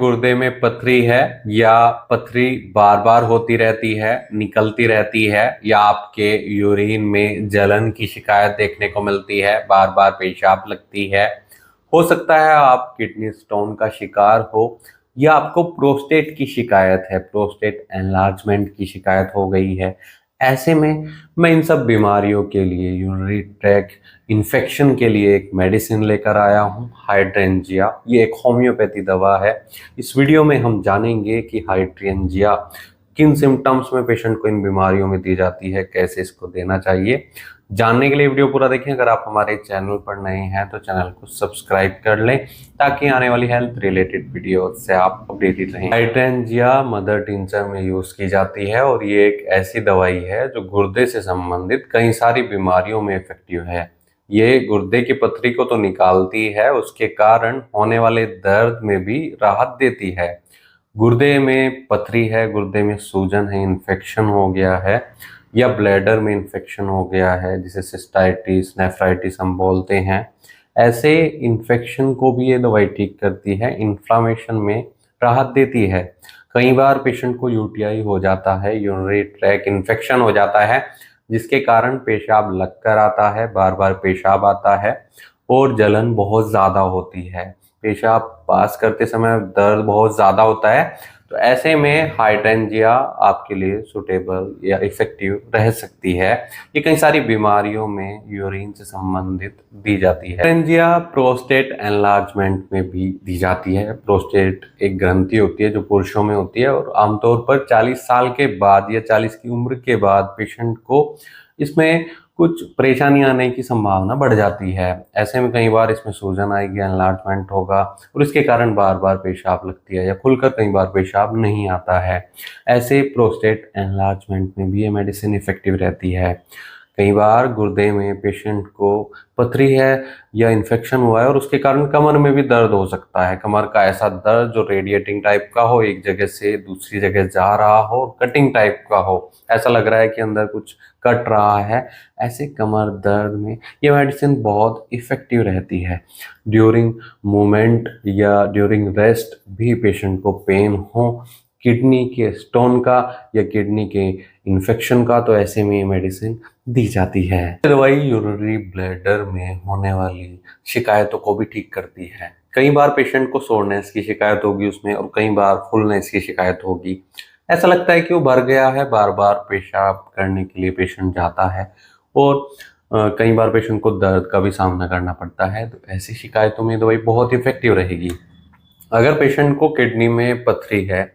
गुर्दे में पथरी है या पथरी बार बार होती रहती है, निकलती रहती है, या आपके यूरिन में जलन की शिकायत देखने को मिलती है, बार बार पेशाब लगती है, हो सकता है आप किडनी स्टोन का शिकार हो, या आपको प्रोस्टेट की शिकायत है, प्रोस्टेट एनलार्जमेंट की शिकायत हो गई है। ऐसे में मैं इन सब बीमारियों के लिए, यूरिनरी ट्रैक इन्फेक्शन के लिए एक मेडिसिन लेकर आया हूँ, हाइड्रेंजिया। ये एक होम्योपैथी दवा है। इस वीडियो में हम जानेंगे कि हाइड्रेंजिया किन सिम्टम्स में पेशेंट को इन बीमारियों में दी जाती है, कैसे इसको देना चाहिए। जानने के लिए वीडियो पूरा देखें। अगर आप हमारे चैनल पर नए हैं तो चैनल को सब्सक्राइब कर लें ताकि आने वाली हेल्थ रिलेटेड वीडियो से आप अपडेटेड रहें। हाइड्रेंजिया मदर टिंचर में यूज की जाती है और ये एक ऐसी दवाई है जो गुर्दे से संबंधित कई सारी बीमारियों में इफेक्टिव है। ये गुर्दे की पथरी को तो निकालती है, उसके कारण होने वाले दर्द में भी राहत देती है। गुर्दे में पथरी है, गुर्दे में सूजन है, इन्फेक्शन हो गया है, या ब्लैडर में इन्फेक्शन हो गया है जिसे सिस्टाइटिस, नेफ्राइटिस हम बोलते हैं, ऐसे इन्फेक्शन को भी ये दवाई ठीक करती है, इन्फ्लामेशन में राहत देती है। कई बार पेशेंट को यूटीआई हो जाता है, यूरिनरी ट्रैक इन्फेक्शन हो जाता है, जिसके कारण पेशाब लग कर आता है, बार बार पेशाब आता है और जलन बहुत ज़्यादा होती है। पेशाब पास करते समय दर्द बहुत ज़्यादा होता है। तो ऐसे में हाइड्रेंजिया आपके लिए सुटेबल या इफेक्टिव रह सकती है। ये कई सारी बीमारियों में यूरिन से संबंधित दी जाती है। हाइड्रेंजिया प्रोस्टेट एनलार्जमेंट में भी दी जाती है। प्रोस्टेट एक ग्रंथि होती है जो पुरुषों में होती है और आमतौर पर 40 साल के बाद या 40 की उम्र के बाद पेशेंट को इसमें कुछ परेशानी आने की संभावना बढ़ जाती है। ऐसे में कई बार इसमें सूजन आएगी, एनलार्जमेंट होगा और इसके कारण बार बार पेशाब लगती है या खुलकर कई बार पेशाब नहीं आता है। ऐसे प्रोस्टेट एनलार्जमेंट में भी ये मेडिसिन इफेक्टिव रहती है। कई बार गुर्दे में पेशेंट को पथरी है या इन्फेक्शन हुआ है और उसके कारण कमर में भी दर्द हो सकता है। कमर का ऐसा दर्द जो रेडिएटिंग टाइप का हो, एक जगह से दूसरी जगह जा रहा हो, कटिंग टाइप का हो, ऐसा लग रहा है कि अंदर कुछ कट रहा है। ऐसे कमर दर्द में ये मेडिसिन बहुत इफेक्टिव रहती है। ड्यूरिंग मूवमेंट या ड्यूरिंग रेस्ट भी पेशेंट को पेन हो, किडनी के स्टोन का या किडनी के इन्फेक्शन का, तो ऐसे में ये मेडिसिन दी जाती है। दवाई यूरिनरी ब्लैडर में होने वाली शिकायतों को भी ठीक करती है। कई बार पेशेंट को सोरनेस की शिकायत होगी उसमें और कई बार फुलनेस की शिकायत होगी। ऐसा लगता है कि वो भर गया है, बार बार पेशाब करने के लिए पेशेंट जाता है और कई बार पेशेंट को दर्द का भी सामना करना पड़ता है। तो ऐसी शिकायतों में दवाई बहुत इफेक्टिव रहेगी। अगर पेशेंट को किडनी में पथरी है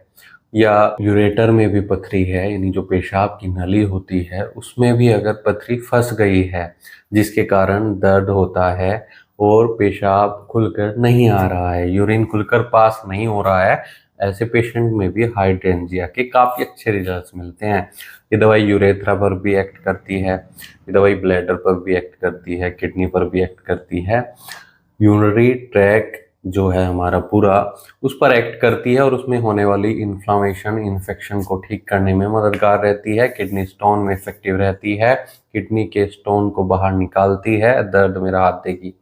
या यूरेटर में भी पथरी है, यानी जो पेशाब की नली होती है उसमें भी अगर पथरी फंस गई है जिसके कारण दर्द होता है और पेशाब खुलकर नहीं आ रहा है, यूरिन खुलकर पास नहीं हो रहा है, ऐसे पेशेंट में भी हाइड्रेंजिया के काफ़ी अच्छे रिजल्ट्स मिलते हैं। ये दवाई यूरेथ्रा पर भी एक्ट करती है, ये दवाई ब्लैडर पर भी एक्ट करती है, किडनी पर भी एक्ट करती है, यूरिनरी ट्रैक जो है हमारा पूरा उस पर एक्ट करती है और उसमें होने वाली इन्फ्लामेशन, इन्फेक्शन को ठीक करने में मददगार रहती है। किडनी स्टोन में इफेक्टिव रहती है, किडनी के स्टोन को बाहर निकालती है, दर्द में राहत देगी।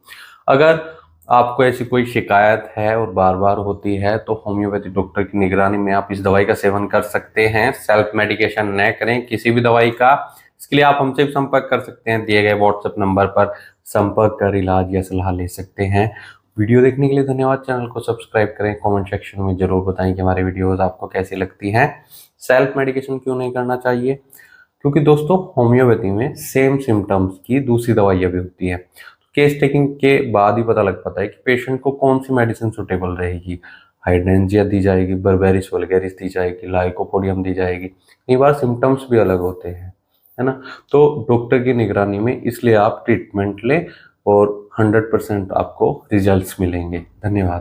अगर आपको ऐसी कोई शिकायत है और बार बार होती है तो होम्योपैथी डॉक्टर की निगरानी में आप इस दवाई का सेवन कर सकते हैं। सेल्फ मेडिकेशन न करें किसी भी दवाई का। इसके लिए आप हमसे भी संपर्क कर सकते हैं, दिए गए व्हाट्सएप नंबर पर संपर्क कर इलाज या सलाह ले सकते हैं। वीडियो देखने के लिए धन्यवाद। चैनल को सब्सक्राइब करें। कमेंट सेक्शन में जरूर बताएं कि हमारे वीडियोस आपको कैसी लगती हैं। सेल्फ मेडिकेशन क्यों नहीं करना चाहिए? क्योंकि दोस्तों होम्योपैथी में सेम सिम्टम्स की दूसरी दवाइयाँ भी होती हैं। केस टेकिंग के बाद ही पता लग पाता है कि पेशेंट को कौन सी मेडिसिन सुटेबल रहेगी। हाइड्रेंजिया दी जाएगी, बर्बेरिस वल्गैरिस दी जाएगी, लाइकोपोडियम दी जाएगी। कई बार सिम्टम्स भी अलग होते हैं, है ना। तो डॉक्टर की निगरानी में इसलिए आप ट्रीटमेंट लें और 100% आपको रिजल्ट्स मिलेंगे। धन्यवाद।